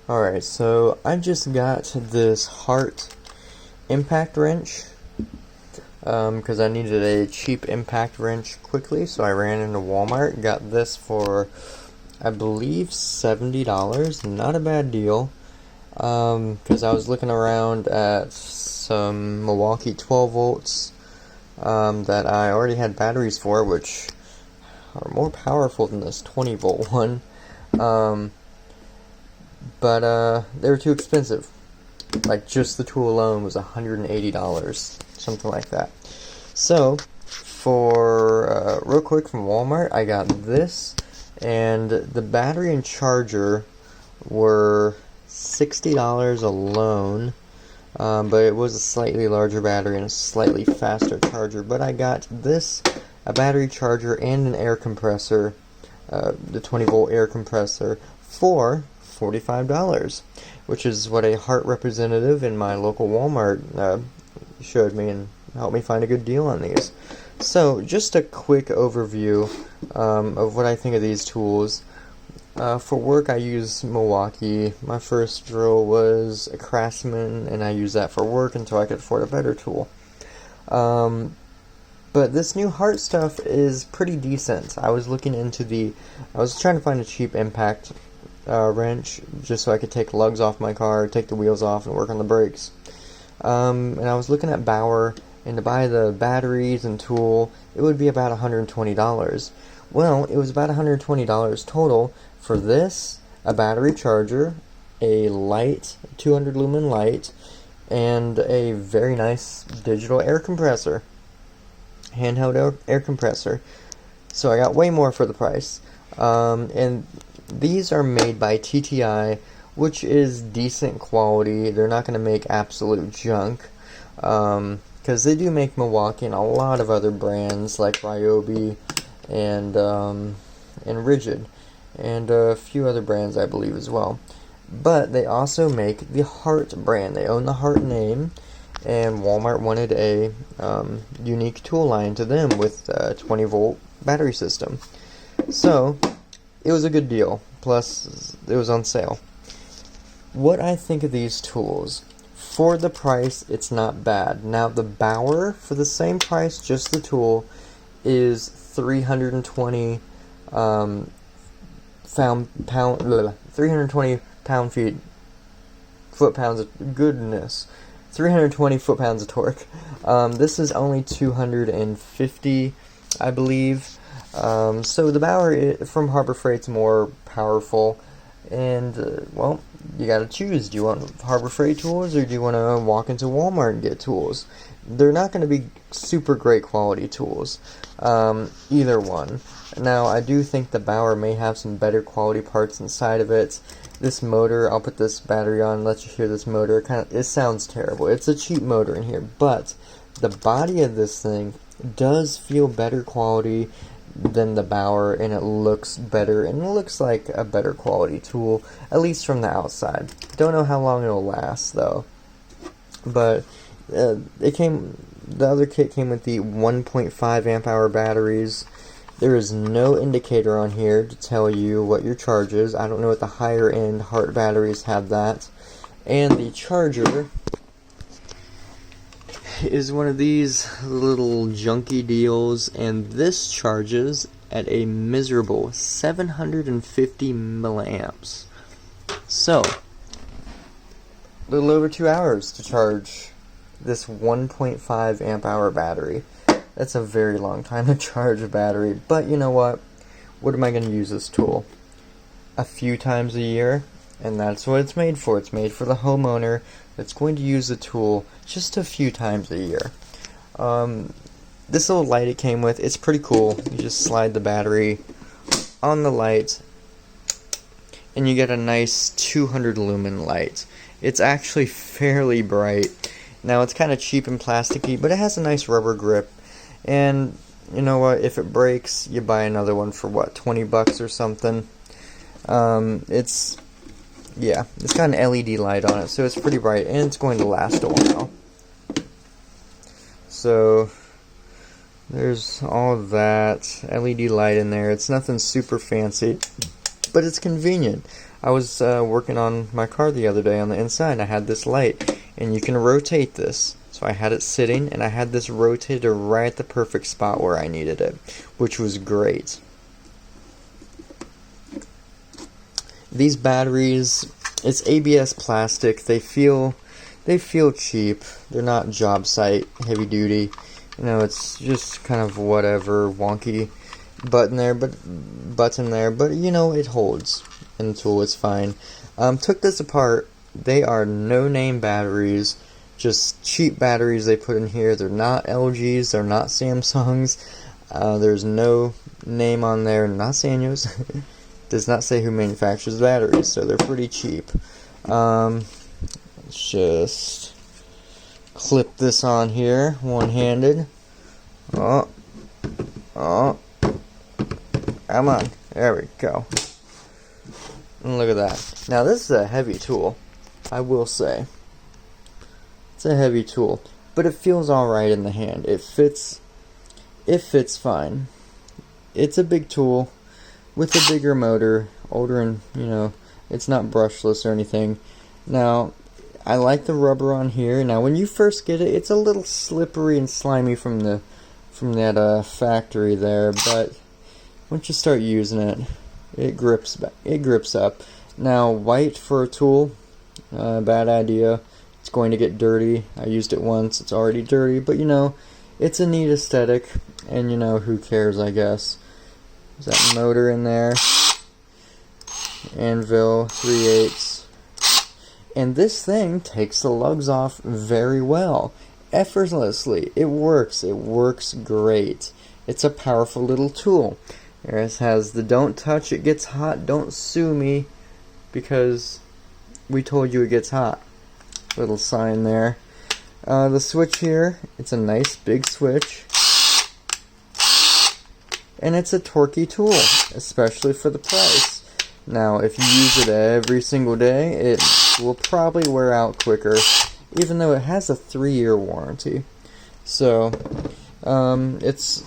Alright, so I just got this Hart impact wrench because I needed a cheap impact wrench quickly, so I ran into Walmart, got this for I believe $70, not a bad deal, because I was looking around at some Milwaukee 12 volts that I already had batteries for, which are more powerful than this 20 volt one. But they were too expensive. Like, just the tool alone was $180, something like that. So, for, real quick from Walmart, I got this, and the battery and charger were $60 alone, but it was a slightly larger battery and a slightly faster charger. But I got this, a battery charger and an air compressor, the 20 volt air compressor, for $45, which is what a Hart representative in my local Walmart showed me and helped me find a good deal on these. So, just a quick overview of what I think of these tools. For work, I use Milwaukee. My first drill was a Craftsman, and I used that for work until I could afford a better tool. But this new Hart stuff is pretty decent. I was looking into I was trying to find a cheap impact wrench just so I could take lugs off my car, take the wheels off, and work on the brakes. And I was looking at Bauer, and to buy the batteries and tool, it would be about $120. Well, it was about $120 total for this, a battery charger, a light, 200 lumen light, and a very nice digital air compressor, handheld air compressor. So I got way more for the price. And these are made by TTI, which is decent quality. They're not going to make absolute junk, because they do make Milwaukee and a lot of other brands like Ryobi and Rigid, and a few other brands I believe as well. But they also make the Hart brand. They own the Hart name, and Walmart wanted a unique tool line to them with a 20 volt battery system. So it was a good deal, plus it was on sale. What I think of these tools, for the price, it's not bad. Now the Bauer, for the same price, just the tool, is 320 320 foot-pounds of goodness. 320 foot-pounds of torque. This is only 250, I believe. So the Bauer from Harbor Freight's more powerful, and well, you gotta choose. Do you want Harbor Freight tools, or do you want to walk into Walmart and get tools? They're not going to be super great quality tools, either one. Now, I do think the Bauer may have some better quality parts inside of it. This motor, I'll put this battery on, let you hear this motor. It sounds terrible. It's a cheap motor in here, but the body of this thing does feel better quality than the Bauer, and it looks better, and it looks like a better quality tool, at least from the outside. Don't know how long it'll last, though. But the other kit came with the 1.5 amp hour batteries. There is no indicator on here to tell you what your charge is. I don't know what the higher end Hart batteries have that. And the charger is one of these little junky deals, and this charges at a miserable 750 milliamps. So, a little over 2 hours to charge this 1.5 amp hour battery. That's a very long time to charge a battery, but you know what? What am I going to use this tool? A few times a year, and that's what it's made for. It's made for the homeowner that's going to use the tool just a few times a year. This little light it came with, it's pretty cool. You just slide the battery on the light, and you get a nice 200 lumen light. It's actually fairly bright. Now, it's kind of cheap and plasticky, but it has a nice rubber grip. And you know what? If it breaks, you buy another one for what, $20 or something. It's got an LED light on it, so it's pretty bright, and it's going to last a while. So there's all that LED light in there. It's nothing super fancy. but it's convenient. I was working on my car the other day on the inside, and I had this light, and you can rotate this. So I had it sitting, and I had this rotated right at the perfect spot where I needed it, which was great. These batteries, it's ABS plastic. They feel cheap. They're not job site heavy duty. You know, it's just kind of whatever wonky button there, but you know, it holds, and the tool is fine. Took this apart. They are no-name batteries, just cheap batteries they put in here. They're not LGs, they're not Samsungs. There's no name on there, not Sanyo's. Does not say who manufactures the batteries, so they're pretty cheap. Let's just clip this on here, one-handed. Oh, come on, there we go. And look at that. Now this is a heavy tool, I will say. It's a heavy tool, but it feels alright in the hand. It fits fine. It's a big tool with a bigger motor, older, and you know, it's not brushless or anything. Now, I like the rubber on here. Now, when you first get it, it's a little slippery and slimy from that factory there, but once you start using it, it grips up. Now, white for a tool, bad idea. It's going to get dirty. I used it once. It's already dirty, but you know, it's a neat aesthetic, and you know, who cares, I guess. There's that motor in there. Anvil 3/8. And this thing takes the lugs off very well. Effortlessly. It works. It works great. It's a powerful little tool. It has the don't touch, it gets hot, don't sue me, because we told you it gets hot. Little sign there. The switch here, it's a nice big switch. And it's a torquey tool, especially for the price. Now, if you use it every single day, it will probably wear out quicker, even though it has a 3-year warranty. So, it's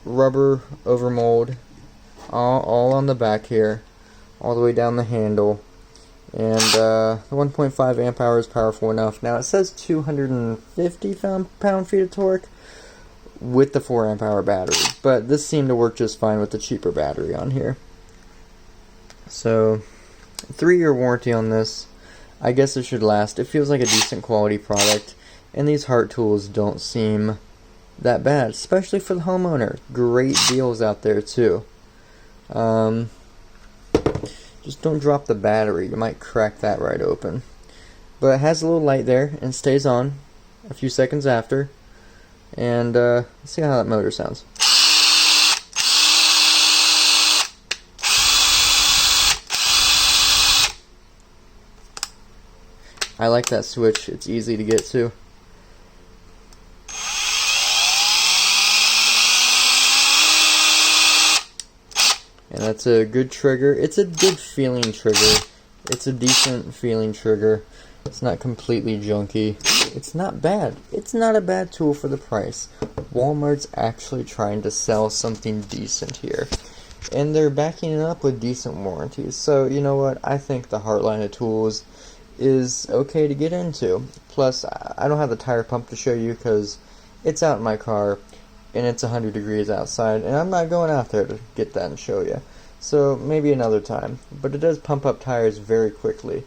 rubber overmold, all on the back here, all the way down the handle. And the 1.5 amp hour is powerful enough. Now, it says 250 pound-feet of torque with the 4 amp hour battery, but this seemed to work just fine with the cheaper battery on here. So, 3-year warranty on this. I guess it should last. It feels like a decent quality product, and these Hart tools don't seem that bad, especially for the homeowner. Great deals out there too. Just don't drop the battery. You might crack that right open. But it has a little light there and stays on a few seconds after. And let's see how that motor sounds. I like that switch. It's easy to get to. And that's a good trigger. It's a good feeling trigger. It's a decent feeling trigger. It's not completely junky. It's not bad. It's not a bad tool for the price. Walmart's actually trying to sell something decent here. And they're backing it up with decent warranties. So, you know what? I think the Hart line of tools is okay to get into. Plus, I don't have the tire pump to show you because it's out in my car and it's 100 degrees outside, and I'm not going out there to get that and show you. So maybe another time. But it does pump up tires very quickly.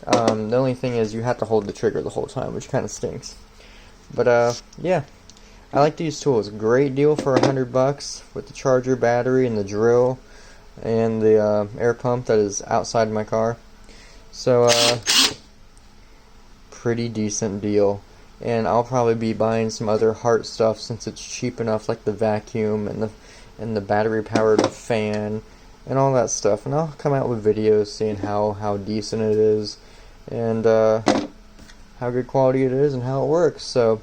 The only thing is you have to hold the trigger the whole time, which kind of stinks. But yeah, I like these tools. Great deal for $100 with the charger, battery, and the drill, and the air pump that is outside my car. So pretty decent deal. And I'll probably be buying some other Hart stuff since it's cheap enough, like the vacuum and the battery powered fan and all that stuff. And I'll come out with videos seeing how decent it is and how good quality it is and how it works. So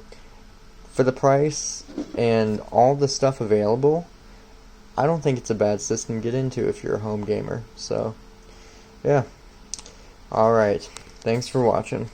for the price and all the stuff available, I don't think it's a bad system to get into if you're a home gamer. So yeah. Alright. Thanks for watching.